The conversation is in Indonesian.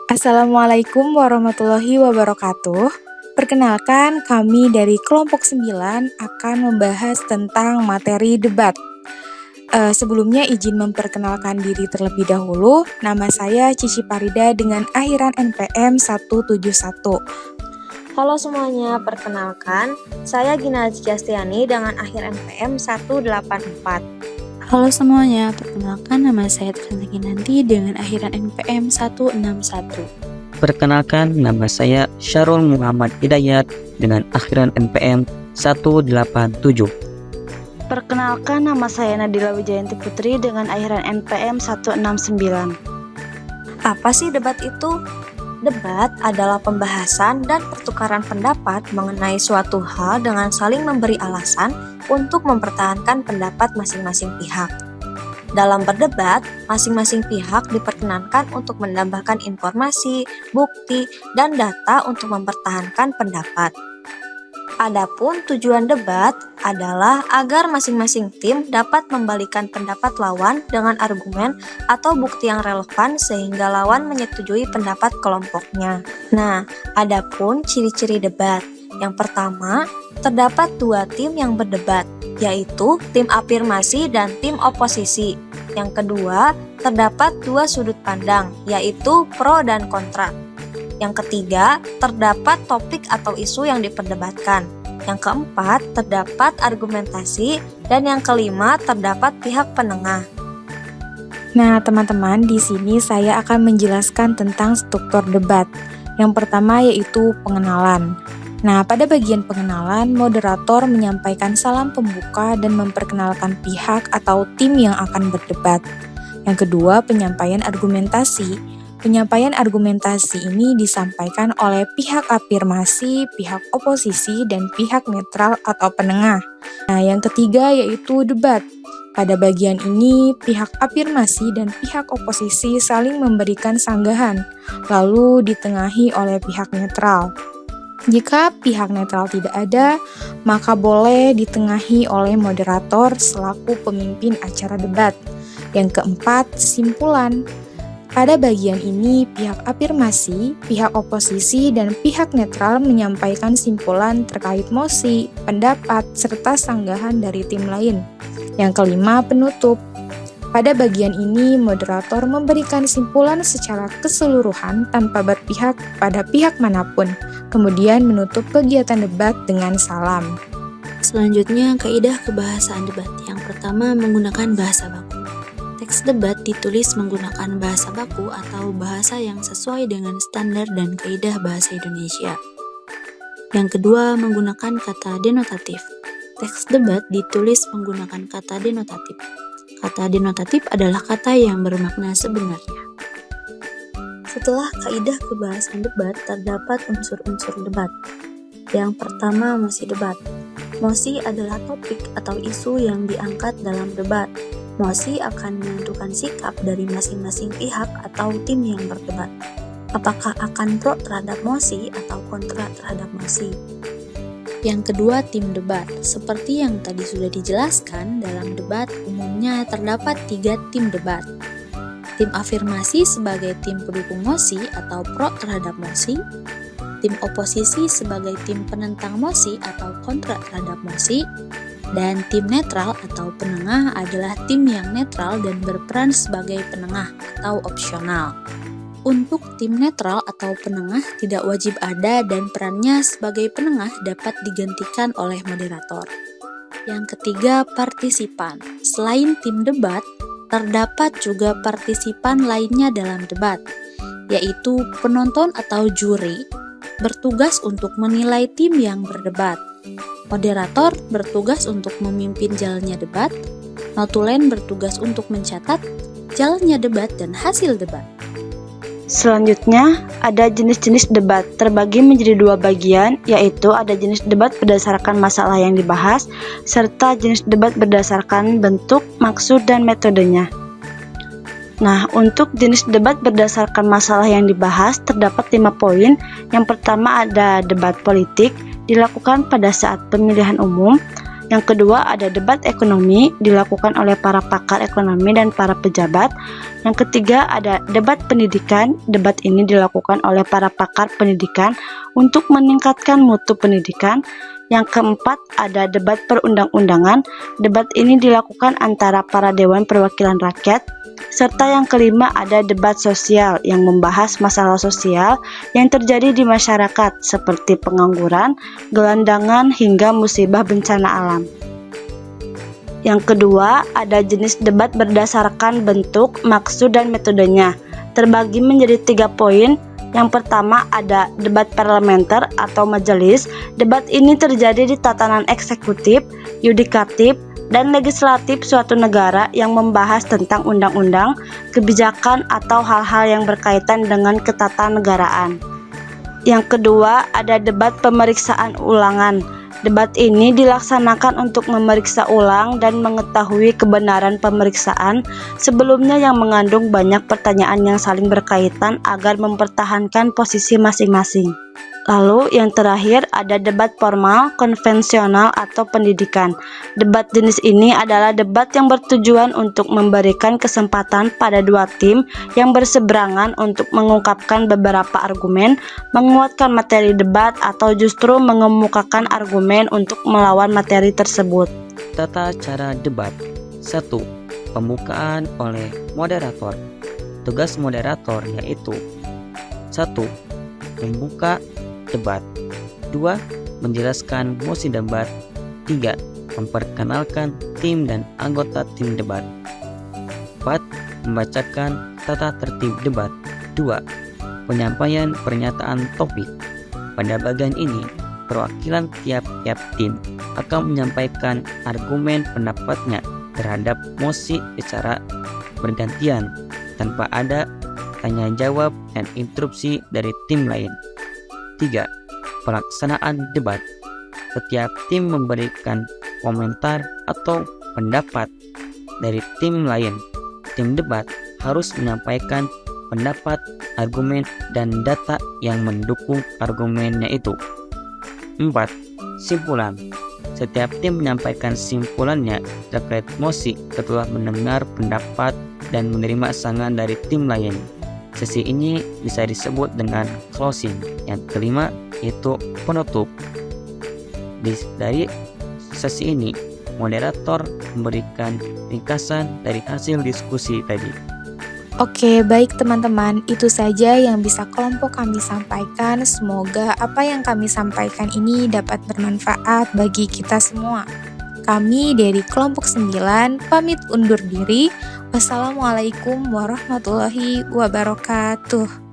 Assalamualaikum warahmatullahi wabarakatuh. Perkenalkan, kami dari kelompok 9 akan membahas tentang materi debat. Sebelumnya izin memperkenalkan diri terlebih dahulu. Nama saya Cici Parida dengan akhiran NPM 171. Halo semuanya, perkenalkan, saya Gina Ciastiani dengan akhir NPM 184. Halo semuanya, perkenalkan nama saya Trisna Ginanti dengan akhiran NPM 161. Perkenalkan, nama saya Syarul Muhammad Hidayat dengan akhiran NPM 187. Perkenalkan, nama saya Nadila Wijayanti Putri dengan akhiran NPM 169. Apa sih debat itu? Debat adalah pembahasan dan pertukaran pendapat mengenai suatu hal dengan saling memberi alasan untuk mempertahankan pendapat masing-masing pihak. Dalam berdebat, masing-masing pihak diperkenankan untuk menambahkan informasi, bukti, dan data untuk mempertahankan pendapat. Adapun tujuan debat adalah agar masing-masing tim dapat membalikan pendapat lawan dengan argumen atau bukti yang relevan sehingga lawan menyetujui pendapat kelompoknya. Nah, adapun ciri-ciri debat. Yang pertama, terdapat dua tim yang berdebat, yaitu tim afirmasi dan tim oposisi. Yang kedua, terdapat dua sudut pandang, yaitu pro dan kontra. Yang ketiga, terdapat topik atau isu yang diperdebatkan. Yang keempat, terdapat argumentasi. Dan yang kelima, terdapat pihak penengah. Nah, teman-teman, di sini saya akan menjelaskan tentang struktur debat. Yang pertama yaitu pengenalan. Nah, pada bagian pengenalan, moderator menyampaikan salam pembuka dan memperkenalkan pihak atau tim yang akan berdebat. Yang kedua, penyampaian argumentasi. Penyampaian argumentasi ini disampaikan oleh pihak afirmasi, pihak oposisi, dan pihak netral atau penengah. Nah, yang ketiga yaitu debat. Pada bagian ini, pihak afirmasi dan pihak oposisi saling memberikan sanggahan, lalu ditengahi oleh pihak netral. Jika pihak netral tidak ada, maka boleh ditengahi oleh moderator selaku pemimpin acara debat. Yang keempat, simpulan. Pada bagian ini, pihak afirmasi, pihak oposisi, dan pihak netral menyampaikan simpulan terkait mosi, pendapat, serta sanggahan dari tim lain. Yang kelima, penutup. Pada bagian ini, moderator memberikan simpulan secara keseluruhan tanpa berpihak pada pihak manapun, kemudian menutup kegiatan debat dengan salam. Selanjutnya, kaidah kebahasaan debat. Yang pertama, menggunakan bahasa baku. Teks debat ditulis menggunakan bahasa baku atau bahasa yang sesuai dengan standar dan kaidah bahasa Indonesia. Yang kedua, menggunakan kata denotatif. Teks debat ditulis menggunakan kata denotatif. Kata denotatif adalah kata yang bermakna sebenarnya. Setelah kaidah kebahasaan debat, terdapat unsur-unsur debat. Yang pertama, mosi debat. Mosi adalah topik atau isu yang diangkat dalam debat. Mosi akan menentukan sikap dari masing-masing pihak atau tim yang berdebat. Apakah akan pro terhadap mosi atau kontra terhadap mosi? Yang kedua, tim debat. Seperti yang tadi sudah dijelaskan, dalam debat umumnya terdapat 3 tim debat. Tim afirmasi sebagai tim pendukung mosi atau pro terhadap mosi. Tim oposisi sebagai tim penentang mosi atau kontra terhadap mosi. Dan tim netral atau penengah adalah tim yang netral dan berperan sebagai penengah atau opsional. Untuk tim netral atau penengah tidak wajib ada dan perannya sebagai penengah dapat digantikan oleh moderator. Yang ketiga, partisipan. Selain tim debat, terdapat juga partisipan lainnya dalam debat, yaitu penonton atau juri, bertugas untuk menilai tim yang berdebat. Moderator bertugas untuk memimpin jalannya debat, notulen bertugas untuk mencatat jalannya debat dan hasil debat. Selanjutnya, ada jenis-jenis debat terbagi menjadi 2 bagian, yaitu ada jenis debat berdasarkan masalah yang dibahas, serta jenis debat berdasarkan bentuk, maksud, dan metodenya. Nah, untuk jenis debat berdasarkan masalah yang dibahas, terdapat 5 poin. Yang pertama ada debat politik, dilakukan pada saat pemilihan umum. Yang kedua ada debat ekonomi dilakukan oleh para pakar ekonomi dan para pejabat. Yang ketiga ada debat pendidikan. Debat ini dilakukan oleh para pakar pendidikan untuk meningkatkan mutu pendidikan. Yang keempat ada debat perundang-undangan. Debat ini dilakukan antara para dewan perwakilan rakyat. Serta yang kelima ada debat sosial yang membahas masalah sosial yang terjadi di masyarakat seperti pengangguran, gelandangan, hingga musibah bencana alam. Yang kedua ada jenis debat berdasarkan bentuk, maksud, dan metodenya. Terbagi menjadi 3 poin. Yang pertama ada debat parlementer atau majelis. Debat ini terjadi di tatanan eksekutif, yudikatif, dan legislatif suatu negara yang membahas tentang undang-undang, kebijakan, atau hal-hal yang berkaitan dengan ketatanegaraan. Yang kedua ada debat pemeriksaan ulangan. Debat ini dilaksanakan untuk memeriksa ulang dan mengetahui kebenaran pemeriksaan sebelumnya yang mengandung banyak pertanyaan yang saling berkaitan agar mempertahankan posisi masing-masing. Lalu yang terakhir ada debat formal, konvensional, atau pendidikan. Debat jenis ini adalah debat yang bertujuan untuk memberikan kesempatan pada dua tim yang berseberangan untuk mengungkapkan beberapa argumen, menguatkan materi debat, atau justru mengemukakan argumen untuk melawan materi tersebut. Tata cara debat. 1. Pembukaan oleh moderator. Tugas moderator yaitu 1. Membuka debat. 2. Menjelaskan mosi debat. 3. Memperkenalkan tim dan anggota tim debat. 4. Membacakan tata tertib debat. 2. Penyampaian pernyataan topik. Pada bagian ini, perwakilan tiap-tiap tim akan menyampaikan argumen pendapatnya terhadap mosi secara bergantian tanpa ada tanya jawab dan interupsi dari tim lain. 3. Pelaksanaan debat. Setiap tim memberikan komentar atau pendapat dari tim lain. Tim debat harus menyampaikan pendapat, argumen, dan data yang mendukung argumennya itu. 4. Simpulan. Setiap tim menyampaikan simpulannya terkait mosi setelah mendengar pendapat dan menerima saran dari tim lain. Sesi ini bisa disebut dengan closing. Yang kelima yaitu penutup. Dari sesi ini, moderator memberikan ringkasan dari hasil diskusi tadi. Oke, baik teman-teman, itu saja yang bisa kelompok kami sampaikan. Semoga apa yang kami sampaikan ini dapat bermanfaat bagi kita semua. Kami dari kelompok 9 pamit undur diri. Wassalamualaikum warahmatullahi wabarakatuh.